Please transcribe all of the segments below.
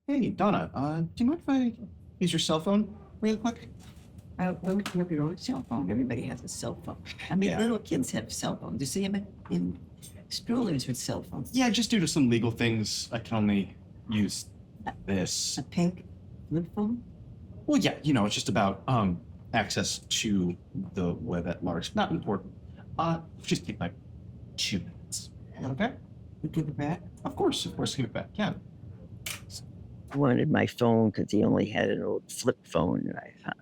Hey, Donna, do you mind if I use your cell phone real quick? Well, you have your own cell phone. Everybody has a cell phone. I mean, Yeah. little kids have cell phones. You see them in strollers with cell phones. Yeah, just due to some legal things, I can only use this. A pink flip phone? Well, yeah, it's just about access to the web at large. Not important. Just take like 2 minutes. Okay? You give it back? Of course, give it back. Yeah. I wanted my phone because he only had an old flip phone, and I thought,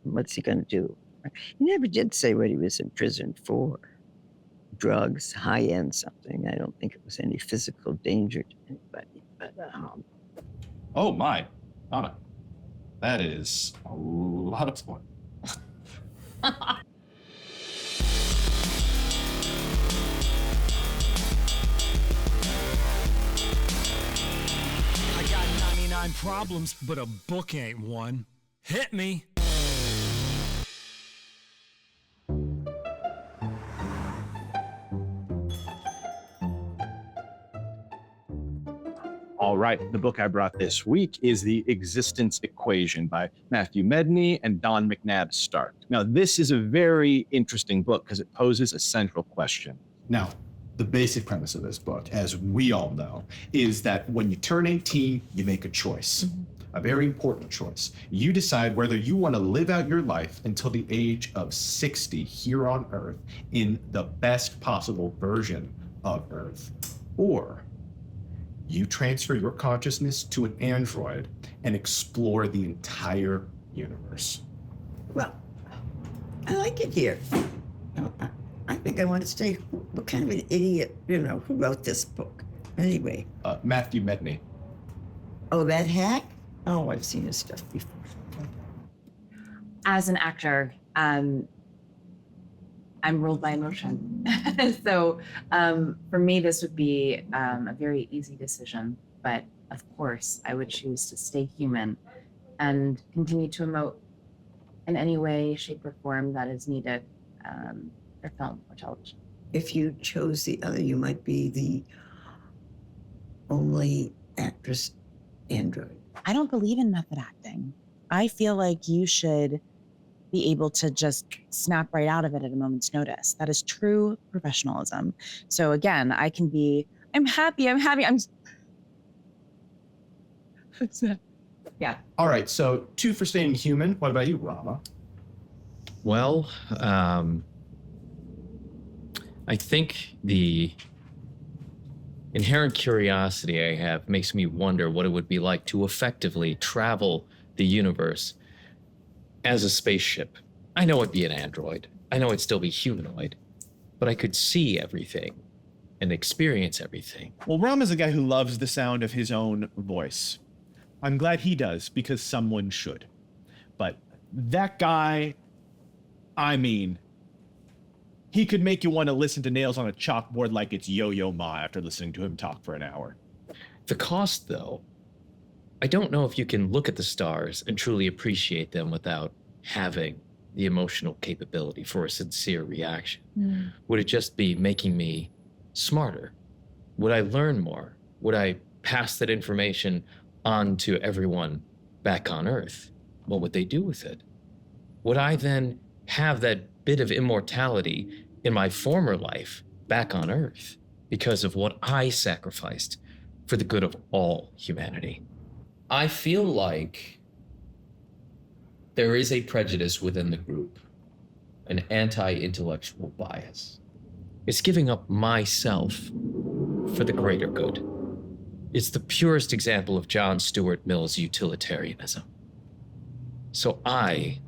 what's he going to do? He never did say what he was in prison for. Drugs, high-end something. I don't think it was any physical danger to anybody. But Oh my, Donna, that is a lot of fun. I got 99 problems, but a book ain't one. Hit me. All right, the book I brought this week is The Existence Equation by Matthew Medney and Don Macnab-Stark. Now, this is a very interesting book because it poses a central question. Now, the basic premise of this book, as we all know, is that when you turn 18, you make a choice, a very important choice. You decide whether you want to live out your life until the age of 60 here on Earth in the best possible version of Earth, or you transfer your consciousness to an android and explore the entire universe. well, I like it here. I think I want to stay. What kind of an idiot, who wrote this book? Anyway. Matthew Medney. Oh, that hack? Oh, I've seen his stuff before. As an actor, I'm ruled by emotion. So for me, this would be a very easy decision. But of course, I would choose to stay human and continue to emote in any way, shape, or form that is needed for film or television. If you chose the other, you might be the only actress android. I don't believe in method acting. I feel like you should be able to just snap right out of it at a moment's notice. That is true professionalism. So again, I'm happy. Yeah. All right, so 2 for staying human. What about you, Rama? Well, I think the inherent curiosity I have makes me wonder what it would be like to effectively travel the universe as a spaceship. I know it'd be an android. I know it'd still be humanoid, but I could see everything and experience everything. Well, Ram is a guy who loves the sound of his own voice. I'm glad he does, because someone should. But that guy, he could make you want to listen to nails on a chalkboard like it's Yo-Yo Ma after listening to him talk for an hour. The cost, though, I don't know if you can look at the stars and truly appreciate them without having the emotional capability for a sincere reaction. Would it just be making me smarter? Would I learn more? Would I pass that information on to everyone back on Earth? What would they do with it? Would I then have that bit of immortality in my former life back on Earth because of what I sacrificed for the good of all humanity? I feel like there is a prejudice within the group, an anti-intellectual bias. It's giving up myself for the greater good. It's the purest example of John Stuart Mill's utilitarianism. So I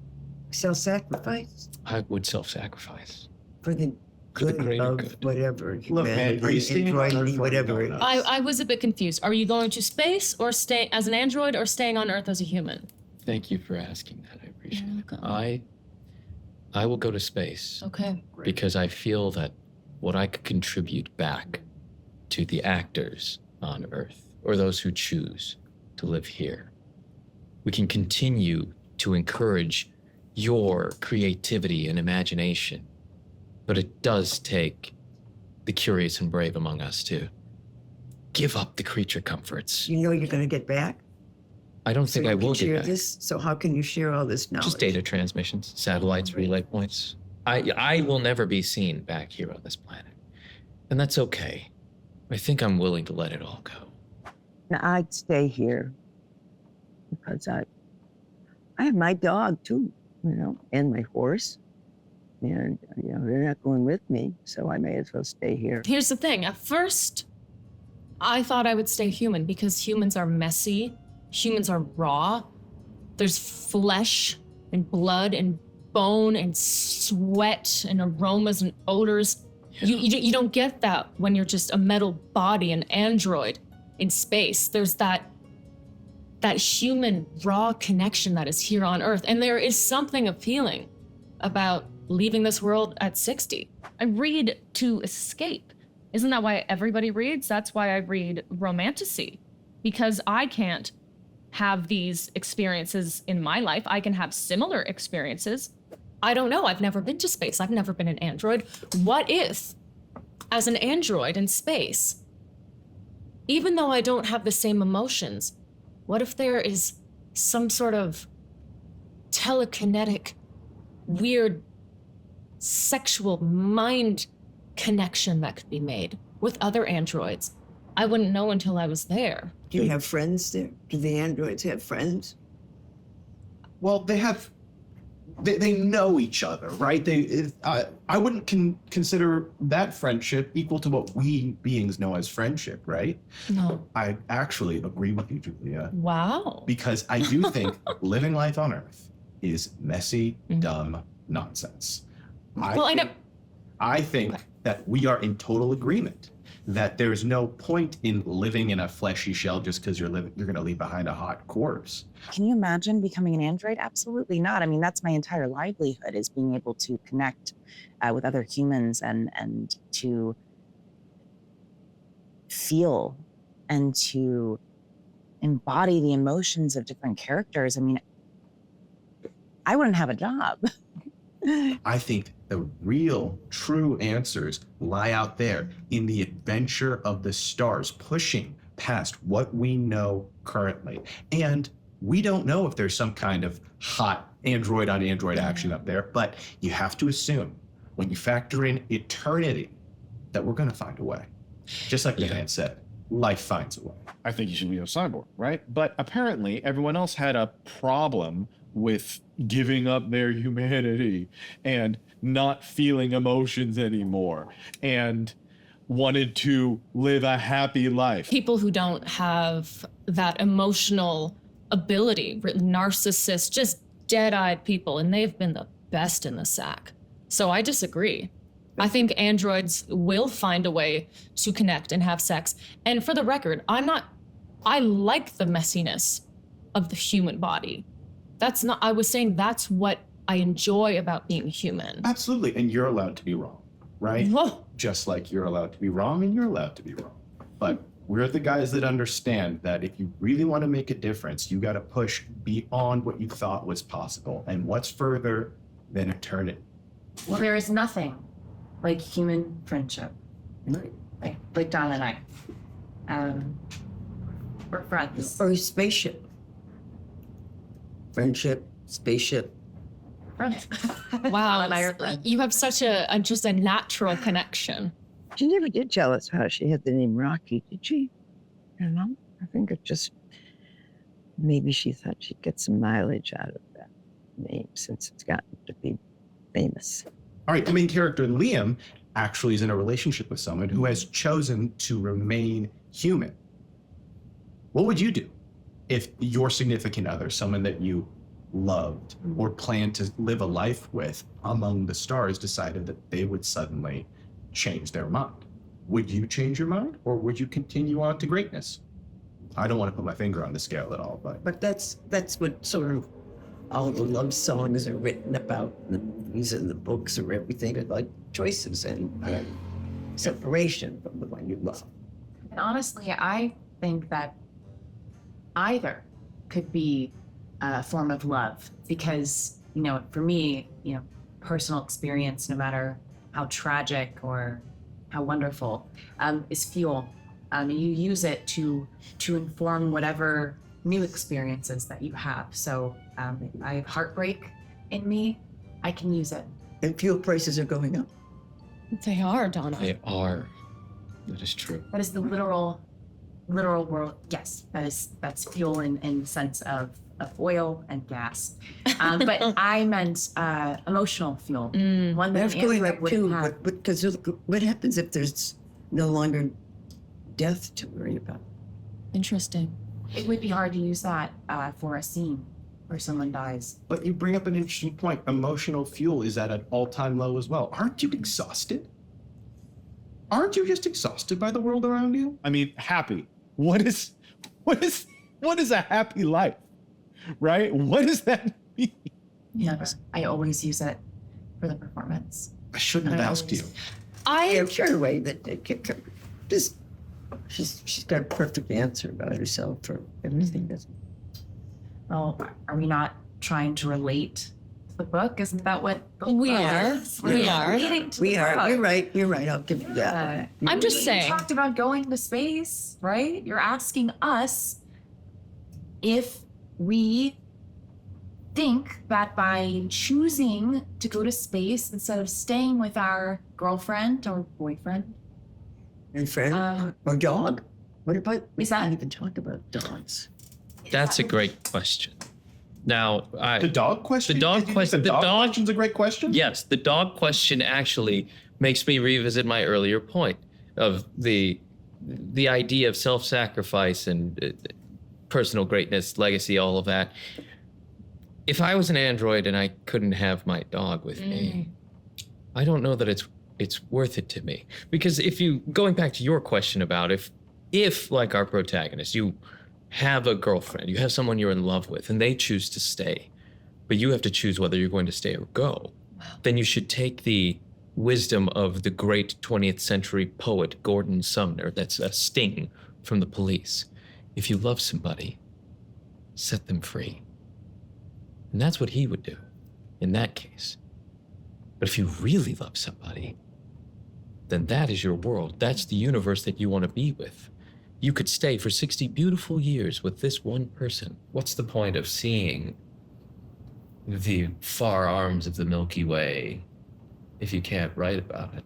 Self-sacrifice? would self-sacrifice. For the good greater of good. whatever. Look, man, are you staying on Earth android, or whatever it no? is. I was a bit confused. Are you going to space or stay as an android or staying on Earth as a human? Thank you for asking that. I appreciate You're it. welcome. I will go to space Okay. because I feel that what I could contribute back to the actors on Earth, or those who choose to live here, we can continue to encourage your creativity and imagination. But it does take the curious and brave among us to give up the creature comforts. You know you're going to get back? I don't So think you I can will share get back. this. So how can you share all this knowledge? Just data transmissions, satellites, relay points. I will never be seen back here on this planet. And that's okay. I think I'm willing to let it all go. Now, I'd stay here because I have my dog too, and my horse. And, they're not going with me, so I may as well stay here. Here's the thing. At first, I thought I would stay human because humans are messy. Humans are raw. There's flesh and blood and bone and sweat and aromas and odors. You don't get that when you're just a metal body, an android in space. There's that human raw connection that is here on Earth. And there is something appealing about leaving this world at 60. I read to escape. Isn't that why everybody reads? That's why I read romantasy, because I can't have these experiences in my life. I can have similar experiences. I don't know. I've never been to space. I've never been an android. What if, as an android in space, even though I don't have the same emotions, what if there is some sort of telekinetic, weird, sexual mind connection that could be made with other androids? I wouldn't know until I was there. Do you have friends there? Do the androids have friends? Well, they know each other, right? I wouldn't consider that friendship equal to what we beings know as friendship, right? No. I actually agree with you, Julia, Wow. because I do think living life on Earth is messy, dumb nonsense. I think that we are in total agreement that there's no point in living in a fleshy shell just because you're going to leave behind a hot corpse. Can you imagine becoming an android? Absolutely not. I mean, that's my entire livelihood, is being able to connect with other humans and to feel and to embody the emotions of different characters. I mean, I wouldn't have a job. I think the real, true answers lie out there in the adventure of the stars, pushing past what we know currently. And we don't know if there's some kind of hot android on android action up there, but you have to assume when you factor in eternity that we're going to find a way. Just like the man said, life finds a way. I think you should be a cyborg, right? But apparently everyone else had a problem with giving up their humanity and not feeling emotions anymore and wanted to live a happy life. People who don't have that emotional ability, narcissists, just dead-eyed people, and they've been the best in the sack. So I disagree. I think androids will find a way to connect and have sex. And for the record, I like the messiness of the human body. I was saying that's what I enjoy about being human. Absolutely. And you're allowed to be wrong, right? Whoa. Just like you're allowed to be wrong and you're allowed to be wrong. But we're the guys that understand that if you really want to make a difference, you got to push beyond what you thought was possible. And what's further than eternity? Well, there is nothing like human friendship. Like Don and I. We're friends. Or a spaceship? Friendship, spaceship. Friends. Wow, and I are friends. you have such just a natural connection. She never did tell us how she had the name Rocky, did she? I think it just, maybe she thought she'd get some mileage out of that name since it's gotten to be famous. All right, the main character, Liam, actually is in a relationship with someone who has chosen to remain human. What would you do if your significant other, someone that you loved or planned to live a life with among the stars, decided that they would suddenly change their mind? Would you change your mind, or would you continue on to greatness? I don't want to put my finger on the scale at all, But that's what sort of all the love songs are written about, the movies and the books or everything, about choices and separation from the one you love. And honestly, I think that either could be a form of love because, for me, personal experience, no matter how tragic or how wonderful, is fuel. You use it to inform whatever new experiences that you have. So if I have heartbreak in me, I can use it. And fuel prices are going up. They are, Donna. They are. That is true. That is the literal world. Yes, that's fuel in the sense of oil and gas. But I meant emotional fuel. One that That's an going android up wouldn't too, have. but because what happens if there's no longer death to worry about? Interesting. It would be hard to use that for a scene where someone dies. But you bring up an interesting point. Emotional fuel is at an all-time low as well. Aren't you exhausted? Aren't you just exhausted by the world around you? I mean, happy. What is a happy life? Right? What does that mean? Yes, I always use it for the performance. I shouldn't have asked you. Yeah, sure, way that just she's got a perfect answer about herself for everything. Doesn't Well, are we not trying to relate to the book? Isn't that what the We book are. is? We We're are. relating to we the are. book. You're right. You're right. I'll give you that. I'm just You saying. talked about going to space, right? You're asking us if we think that by choosing to go to space instead of staying with our girlfriend or boyfriend, And friend um, or dog. What about? We Is that- can't even talk about dogs. That's a great question. Now, The dog question? The dog Did you think question- The the dog dog- question's a great question? yes, the dog question actually makes me revisit my earlier point of the idea of self-sacrifice and personal greatness, legacy, all of that. If I was an android and I couldn't have my dog with me, I don't know that it's worth it to me. Because if you, going back to your question about if like our protagonist, you have a girlfriend, you have someone you're in love with, and they choose to stay, but you have to choose whether you're going to stay or go, then you should take the wisdom of the great 20th century poet Gordon Sumner, that's a sting from the police. If you love somebody, set them free. And that's what he would do in that case. But if you really love somebody, then that is your world. That's the universe that you want to be with. You could stay for 60 beautiful years with this one person. What's the point of seeing the far arms of the Milky Way if you can't write about it?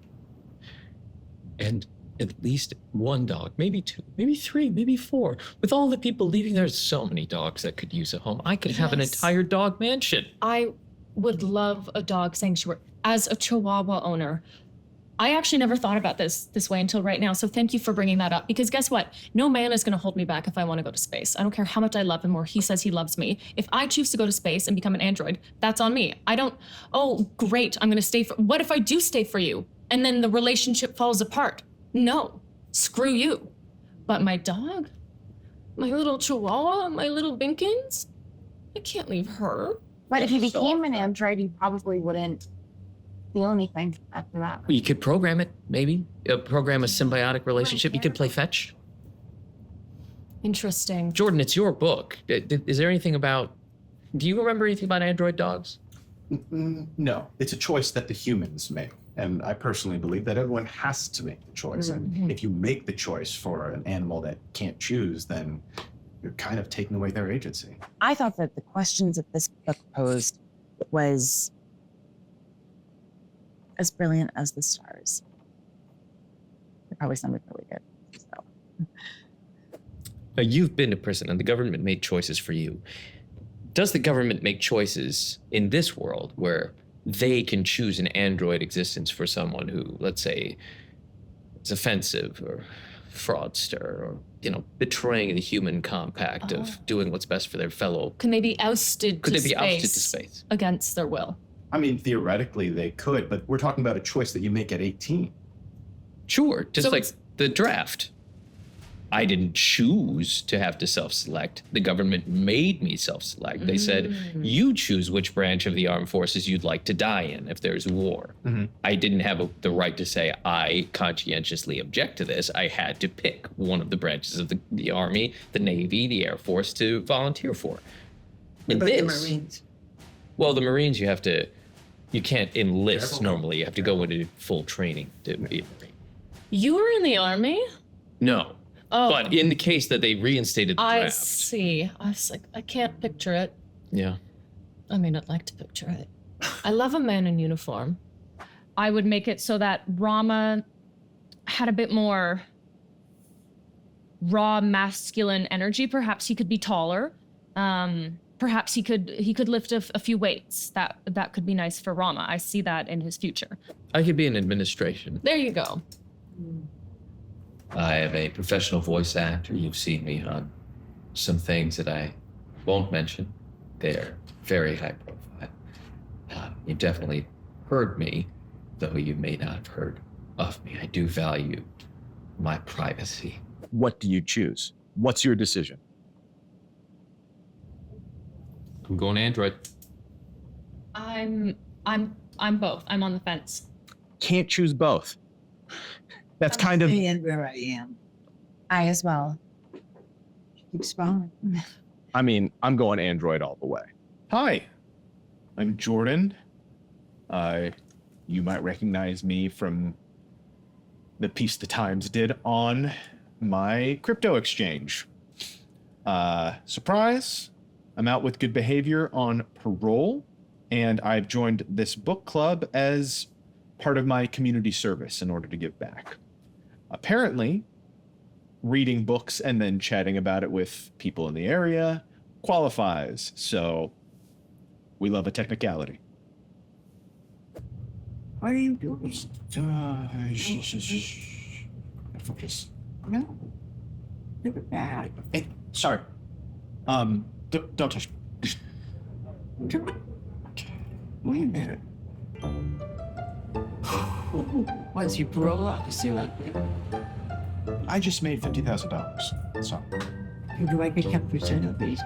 And at least one dog, maybe two, maybe three, maybe four. With all the people leaving, there's so many dogs that could use a home. I could have an Yes. entire dog mansion. I would love a dog sanctuary. As a Chihuahua owner, I actually never thought about this way until right now. So thank you for bringing that up. Because guess what? No man is going to hold me back if I want to go to space. I don't care how much I love him or he says he loves me. If I choose to go to space and become an android, that's on me. I don't, oh, great, I'm going to stay for, what if I do stay for you? And then the relationship falls apart? No, screw you. But my dog, my little Chihuahua, my little Binkins, I can't leave her. But if you became an android, you probably wouldn't feel anything after that. You could program it, maybe. Program a symbiotic relationship. You could play fetch. Interesting. Jordan, it's your book. Is there anything about, do you remember anything about android dogs? No, it's a choice that the humans make. And I personally believe that everyone has to make the choice. And if you make the choice for an animal that can't choose, then you're kind of taking away their agency. I thought that the questions that this book posed was as brilliant as the stars. It probably sounded really good. So. Now, you've been a prison and the government made choices for you. Does the government make choices in this world where they can choose an android existence for someone who, let's say, is offensive or fraudster or, betraying the human compact of doing what's best for their fellow? Can they be ousted Could to they be space ousted to space? against their will? I mean, theoretically they could, but we're talking about a choice that you make at 18. Sure, just So like it's- the draft. I didn't choose to have to self-select. The government made me self-select. They said, you choose which branch of the armed forces you'd like to die in if there's war. I didn't have the right to say, I conscientiously object to this. I had to pick one of the branches of the Army, the Navy, the Air Force to volunteer for. What In about the this, Marines? well, the Marines, you can't enlist normally. You have to go into full training to be a Marine. You were in the army? No. Oh, But in the case that they reinstated the I draft. see. I was like, I can't picture it. Yeah. I mean, I'd like to picture it. I love a man in uniform. I would make it so that Rama had a bit more raw masculine energy. Perhaps he could be taller. Perhaps he could lift a few weights. That could be nice for Rama. I see that in his future. I could be in administration. There you go. I am a professional voice actor. You've seen me on some things that I won't mention. They're very high profile. You definitely heard me, though you may not have heard of me. I do value my privacy. What do you choose? What's your decision? I'm going Android. I'm both. I'm on the fence. Can't choose both. That's kind of And where I am. I as well. Keeps falling. I mean, I'm going Android all the way. Hi, I'm Jordan. You might recognize me from the piece the Times did on my crypto exchange. Surprise, I'm out with good behavior on parole, and I've joined this book club as part of my community service in order to give back. Apparently, reading books and then chatting about it with people in the area qualifies, so we love a technicality. What are you doing? Focus. No. Look at that. Hey, sorry. Don't touch me. Okay. Wait a minute. What's your parole officer? I just made $50,000. So Do I get 10% of these?